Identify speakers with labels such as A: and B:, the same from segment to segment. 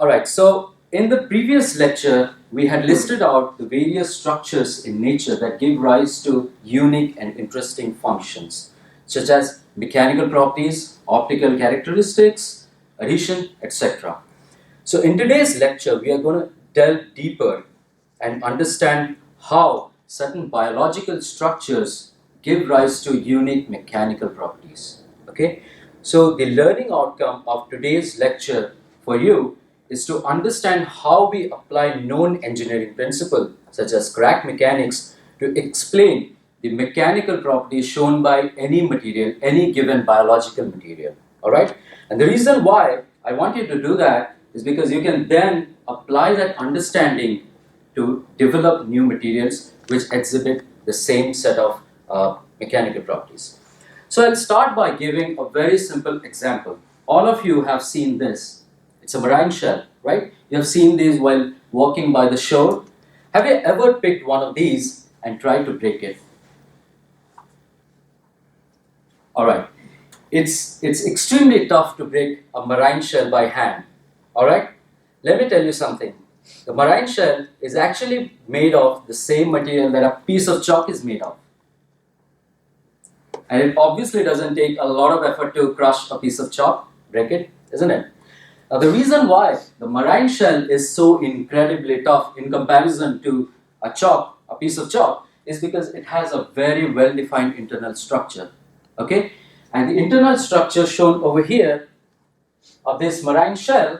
A: Alright, so in the previous lecture, we had listed out the various structures in nature that give rise to unique and interesting functions, such as mechanical properties, optical characteristics, adhesion, etc. So in today's lecture, we are going to delve deeper and understand how certain biological structures give rise to unique mechanical properties. Okay, so the learning outcome of today's lecture for you is to understand how we apply known engineering principles such as crack mechanics to explain the mechanical properties shown by any material, any given biological material. All right, and the reason why I want you to do that is because you can then apply that understanding to develop new materials which exhibit the same set of mechanical properties. So I'll start by giving a very simple example. All of you have seen this. It's a meringue shell, right? You have seen these while walking by the shore. Have you ever picked one of these and tried to break it? All right. It's extremely tough to break a meringue shell by hand. All right. Let me tell you something. The meringue shell is actually made of the same material that a piece of chalk is made of. And it obviously doesn't take a lot of effort to crush a piece of chalk, break it, isn't it? Now the reason why the meringue shell is so incredibly tough in comparison to a piece of chalk, is because it has a very well-defined internal structure. Okay? And the internal structure shown over here of this meringue shell,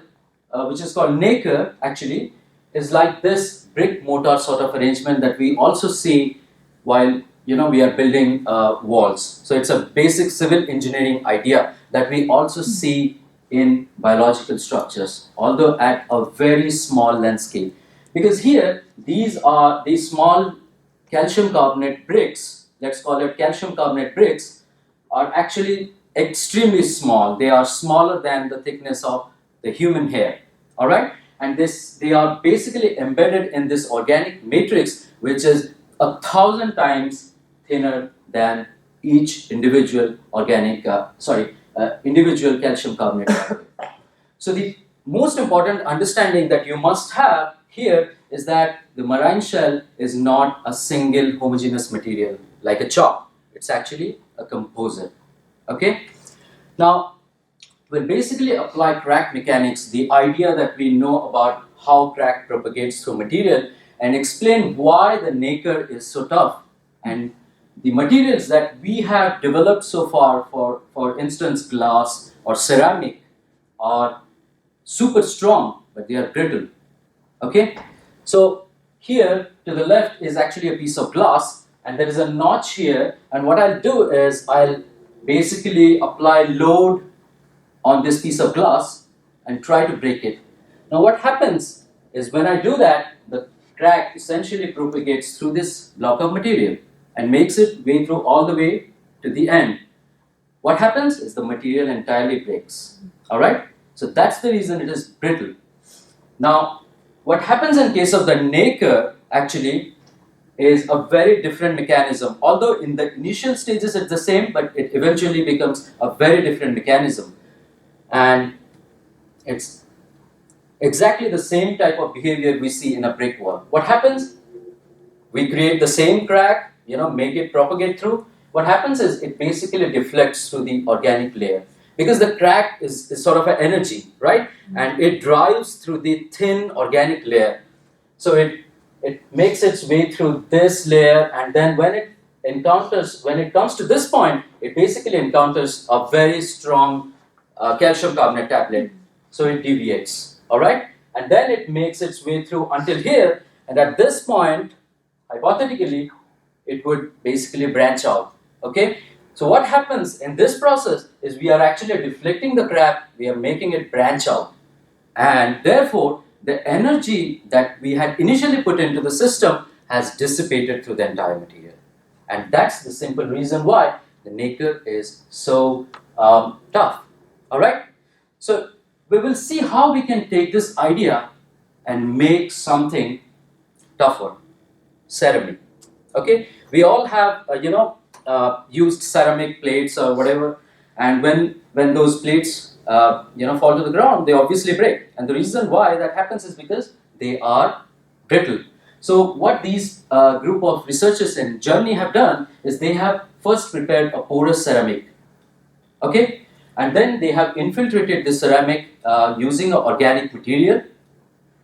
A: which is called nacre, actually, is like this brick mortar sort of arrangement that we also see while we are building walls. So it's a basic civil engineering idea that we also see in biological structures, although at a very small length scale. Because here, these are these small calcium carbonate bricks, let's call it calcium carbonate bricks, are actually extremely small. They are smaller than the thickness of the human hair. All right, and they are basically embedded in this organic matrix, which is 1,000 times thinner than each individual individual calcium carbonate. So the most important understanding that you must have here is that the meringue shell is not a single homogeneous material like a chalk. It's actually a composite. Okay. Now, we'll basically apply crack mechanics, the idea that we know about how crack propagates through material, and explain why the nacre is so tough. And the materials that we have developed so far, for instance, glass or ceramic, are super strong, but they are brittle. Okay? So here to the left is actually a piece of glass, and there is a notch here, and what I'll do is I'll basically apply load on this piece of glass and try to break it. Now what happens is when I do that, the crack essentially propagates through this block of material and makes its way through all the way to the end. What happens is the material entirely breaks. Alright? So that's the reason it is brittle. Now what happens in case of the nacre actually is a very different mechanism. Although in the initial stages it's the same, but it eventually becomes a very different mechanism. And it's exactly the same type of behavior we see in a brick wall. What happens? We create the same crack, make it propagate through. What happens is it basically deflects through the organic layer, because the crack is sort of an energy, right? And it drives through the thin organic layer. So it makes its way through this layer, and then when it comes to this point, it basically encounters a very strong calcium carbonate tablet, so it deviates, all right? And then it makes its way through until here, and at this point, hypothetically, it would basically branch out, okay? So what happens in this process is we are actually deflecting the crack, we are making it branch out, and therefore, the energy that we had initially put into the system has dissipated through the entire material. And that's the simple reason why the nacre is so tough. Alright? So we will see how we can take this idea and make something tougher. Ceramic. Okay? We all have, used ceramic plates or whatever, and when those plates fall to the ground, they obviously break. And the reason why that happens is because they are brittle. So what these group of researchers in Germany have done is they have first prepared a porous ceramic, okay, and then they have infiltrated the ceramic using an organic material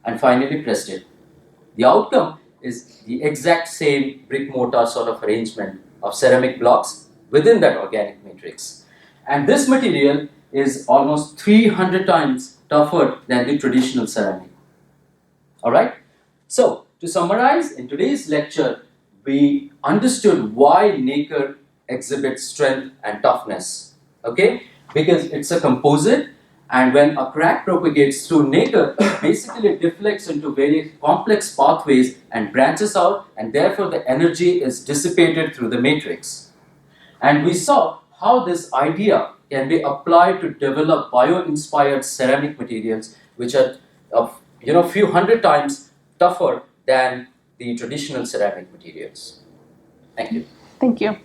A: and finally pressed it. The outcome is the exact same brick mortar sort of arrangement of ceramic blocks within that organic matrix. And this material is almost 300 times tougher than the traditional ceramic. Alright? So, to summarize, in today's lecture, we understood why nacre exhibits strength and toughness. Okay? Because it's a composite, and when a crack propagates through nacre, basically it deflects into very complex pathways and branches out, and therefore the energy is dissipated through the matrix. And we saw how this idea can be applied to develop bio-inspired ceramic materials, which are few hundred times tougher than the traditional ceramic materials. Thank you.
B: Thank you.